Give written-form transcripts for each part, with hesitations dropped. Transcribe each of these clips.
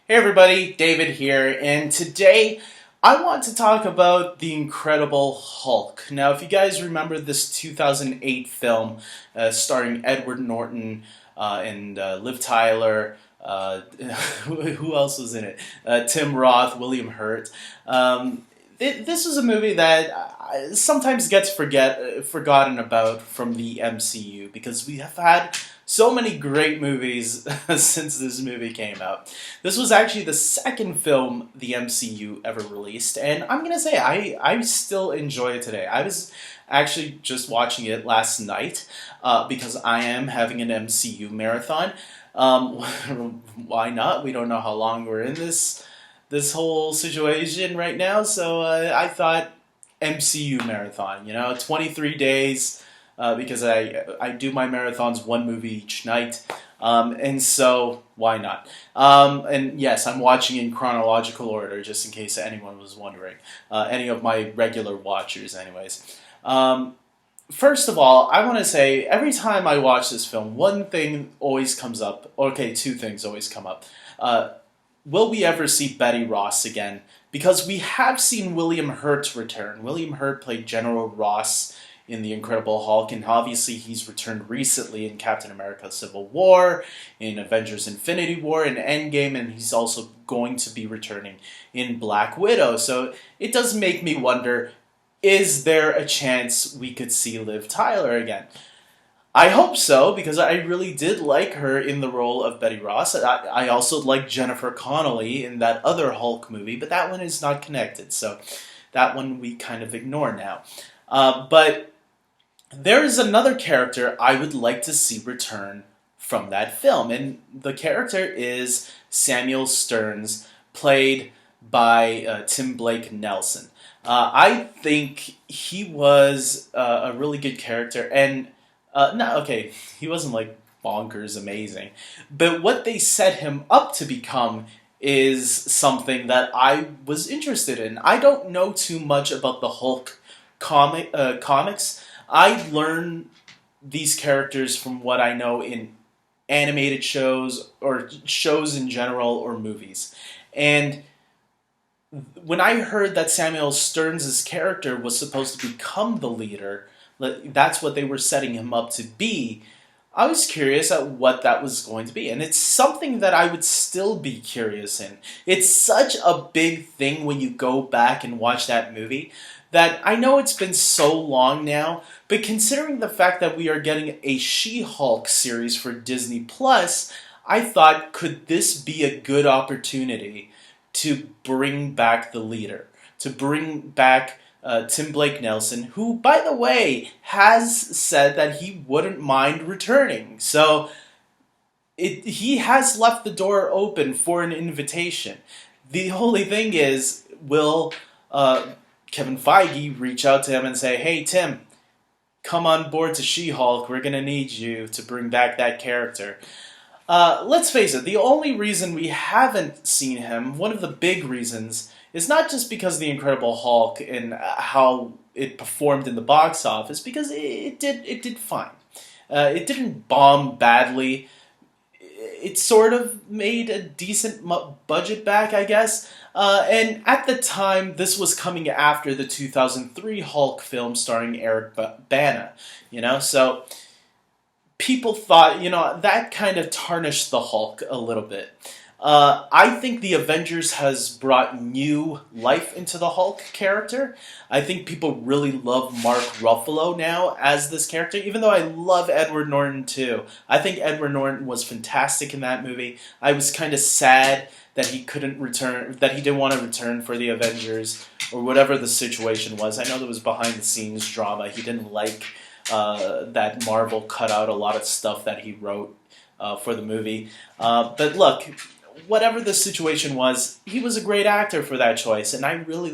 Hey everybody, David here, and today I want to talk about The Incredible Hulk. Now, if you guys remember this 2008 film starring Edward Norton and Liv Tyler, who else was in it? Tim Roth, William Hurt. This is a movie that sometimes gets forgotten about from the MCU because we have had so many great movies since this movie came out. This was actually the second film the MCU ever released, and I'm gonna say I still enjoy it today. I was actually just watching it last night because I am having an MCU marathon. Um, why not? We don't know how long we're in this whole situation right now, so I thought MCU marathon. 23 days because I do my marathons one movie each night. And so, why not? And yes, I'm watching in chronological order, just in case anyone was wondering. Any of my regular watchers, anyways. First of all, I want to say, every time I watch this film, one thing always comes up. Okay, two things always come up. Will we ever see Betty Ross again? Because we have seen William Hurt return. William Hurt played General Ross in The Incredible Hulk, and obviously he's returned recently in Captain America Civil War, in Avengers Infinity War, in Endgame, and he's also going to be returning in Black Widow. So it does make me wonder, is there a chance we could see Liv Tyler again? I hope so, because I really did like her in the role of Betty Ross. I also like Jennifer Connelly in that other Hulk movie, but that one is not connected, so that one we kind of ignore now. But there is another character I would like to see return from that film, and the character is Samuel Stearns, played by Tim Blake Nelson. I think he was a really good character, and no, okay, he wasn't like bonkers amazing, but what they set him up to become is something that I was interested in. I don't know too much about the Hulk comics. I learn these characters from what I know in animated shows or shows in general or movies. And when I heard that Samuel Stearns' character was supposed to become the leader, that's what they were setting him up to be, I was curious at what that was going to be. And it's something that I would still be curious in. It's such a big thing when you go back and watch that movie that I know it's been so long now, but considering the fact that we are getting a She-Hulk series for Disney Plus, I thought, could this be a good opportunity to bring back the leader, to bring back Tim Blake Nelson, who, by the way, has said that he wouldn't mind returning. So he has left the door open for an invitation. The only thing is, will Kevin Feige reach out to him and say, "Hey, Tim, come on board to She-Hulk. We're going to need you to bring back that character." Let's face it, the only reason we haven't seen him, one of the big reasons, is not just because of The Incredible Hulk and how it performed in the box office, because it did fine. It didn't bomb badly. It sort of made a decent budget back, I guess. And at the time, this was coming after the 2003 Hulk film starring Eric Bana. So people thought, that kind of tarnished the Hulk a little bit. I think the Avengers has brought new life into the Hulk character. I think people really love Mark Ruffalo now as this character, even though I love Edward Norton too. I think Edward Norton was fantastic in that movie. I was kind of sad that he couldn't return, that he didn't want to return for the Avengers, or whatever the situation was. I know there was behind the scenes drama. He didn't like that Marvel cut out a lot of stuff that he wrote for the movie. But look, whatever the situation was, he was a great actor for that choice, and I really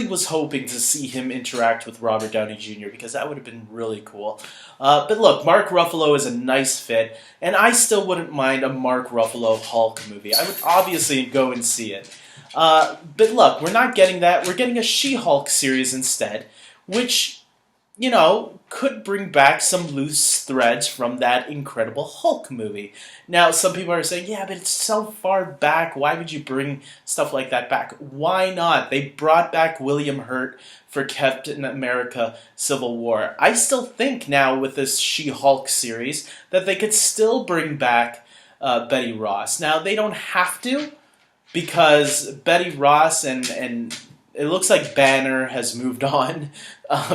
was hoping to see him interact with Robert Downey Jr. because that would have been really cool. But look, Mark Ruffalo is a nice fit, and I still wouldn't mind a Mark Ruffalo Hulk movie. I would obviously go and see it. But look, we're not getting that. We're getting a She-Hulk series instead, which could bring back some loose threads from that Incredible Hulk movie. Now, some people are saying, yeah, but it's so far back. Why would you bring stuff like that back? Why not? They brought back William Hurt for Captain America Civil War. I still think now with this She-Hulk series that they could still bring back Betty Ross. Now, they don't have to, because Betty Ross and it looks like Banner has moved on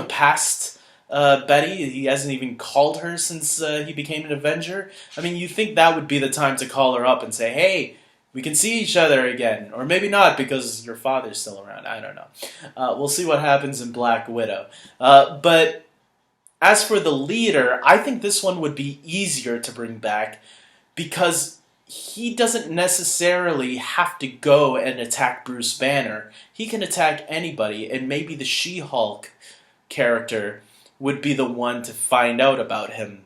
past Betty. He hasn't even called her since he became an Avenger. I mean, you think that would be the time to call her up and say, hey, we can see each other again. Or maybe not, because your father's still around. I don't know. We'll see what happens in Black Widow. But as for the leader, I think this one would be easier to bring back, because he doesn't necessarily have to go and attack Bruce Banner. He can attack anybody, and maybe the She-Hulk character would be the one to find out about him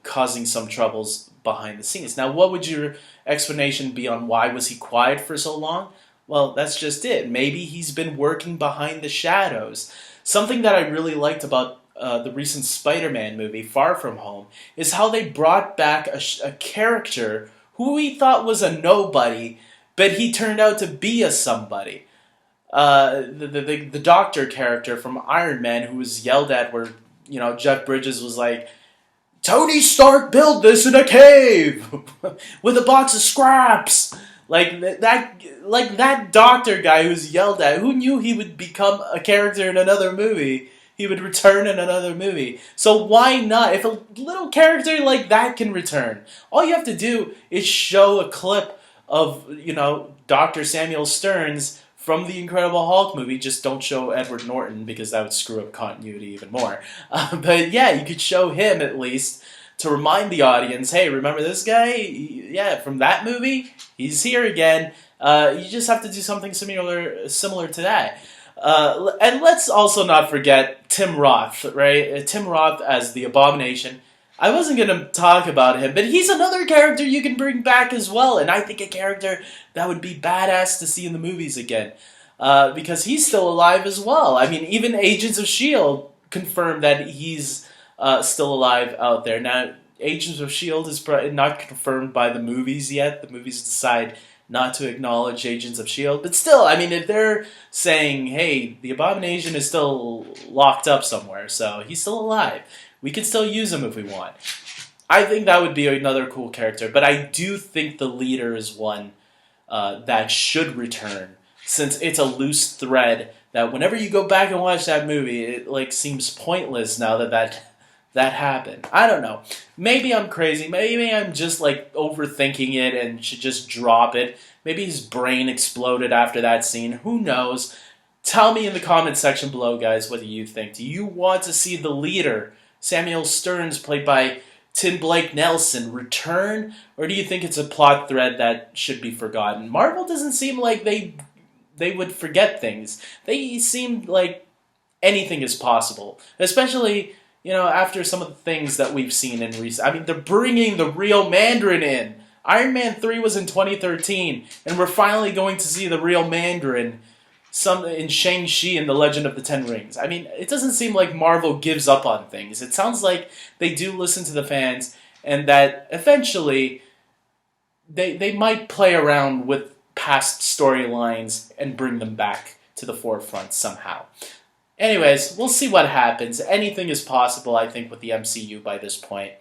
causing some troubles behind the scenes. Now, what would your explanation be on why was he quiet for so long? Well, that's just it. Maybe he's been working behind the shadows. Something that I really liked about the recent Spider-Man movie, Far From Home, is how they brought back a character who we thought was a nobody, but he turned out to be a somebody. The doctor character from Iron Man, who was yelled at, where Jeff Bridges was like, "Tony Stark built this in a cave with a box of scraps." Like that doctor guy who was yelled at. Who knew he would become a character in another movie? He would return in another movie. So why not? If a little character like that can return, all you have to do is show a clip of, Dr. Samuel Stearns from the Incredible Hulk movie. Just don't show Edward Norton, because that would screw up continuity even more. But yeah, you could show him at least to remind the audience, hey, remember this guy? Yeah, from that movie? He's here again. You just have to do something similar to that. And let's also not forget Tim Roth, right? Tim Roth as the Abomination. I wasn't going to talk about him, but he's another character you can bring back as well. And I think a character that would be badass to see in the movies again. Because he's still alive as well. I mean, even Agents of S.H.I.E.L.D. confirmed that he's still alive out there. Now, Agents of S.H.I.E.L.D. is not confirmed by the movies yet. The movies decide not to acknowledge Agents of S.H.I.E.L.D. But still, I mean, if they're saying, hey, the Abomination is still locked up somewhere, so he's still alive, we can still use him if we want. I think that would be another cool character, but I do think the leader is one that should return, since it's a loose thread that whenever you go back and watch that movie, it seems pointless now that happened. I don't know. Maybe I'm crazy. Maybe I'm just overthinking it and should just drop it. Maybe his brain exploded after that scene. Who knows? Tell me in the comment section below, guys, what do you think? Do you want to see the leader, Samuel Stearns, played by Tim Blake Nelson, return? Or do you think it's a plot thread that should be forgotten? Marvel doesn't seem like they would forget things. They seem like anything is possible. Especially, after some of the things that we've seen in recent... I mean, they're bringing the real Mandarin in. Iron Man 3 was in 2013, and we're finally going to see the real Mandarin in Shang-Chi and the Legend of the Ten Rings. I mean, it doesn't seem like Marvel gives up on things. It sounds like they do listen to the fans, and that eventually they might play around with past storylines and bring them back to the forefront somehow. Anyways, we'll see what happens. Anything is possible, I think, with the MCU by this point.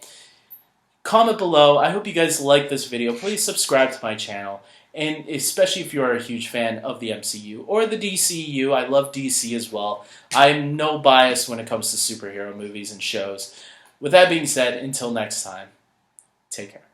Comment below. I hope you guys like this video. Please subscribe to my channel. And especially if you are a huge fan of the MCU or the DCU. I love DC as well. I'm no bias when it comes to superhero movies and shows. With that being said, until next time, take care.